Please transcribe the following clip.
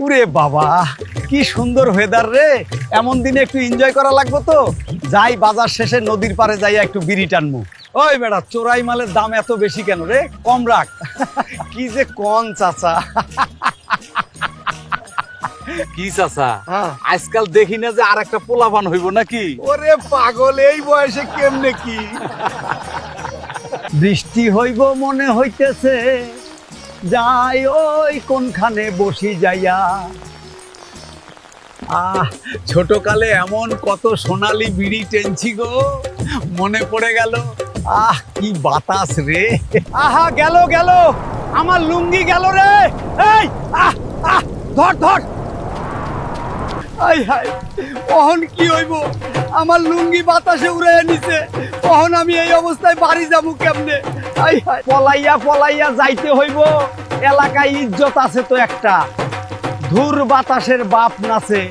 উরে বাবা, কি সুন্দর ওয়েদার রে। এমন দিনে একটু এনজয় করা লাগবে তো। যাই বাজার শেষে নদীর পাড়ে যাইয়া একটু বিড়ি টানমু। ওই বেটা, চোরাই মালের দাম এত বেশি কেন রে? কম রাখ। কি যে কন চাচা। কি চাচা, হ্যাঁ। আজকাল দেখি না যে আর একটা পোলাপান হইব নাকি? ওরে পাগল, এই বয়সে কেমনে কি? বৃষ্টি হইব মনে হইতেছে, যাই ওই কোনখানে বসি যাইয়া। ছোটকালে এমন কত সোনালি বিড়ি টেনছি গো, মনে পড়ে গেল। কি বাতাস রে। আহা, গেল গেল, আমার লুঙ্গি গেল রে। এই ধর ধর। আই হাই, কখন কি হইব? আমার লুঙ্গি বাতাসে উড়ে নিছে। কখন আমি এই অবস্থায় বাড়ি যাবো কেমনে? আই হাই, পলাইয়া পলাইয়া যাইতে হইব। এলাকায় ইজ্জত আছে তো একটা। ধুর বাতাসের বাপ নাচে।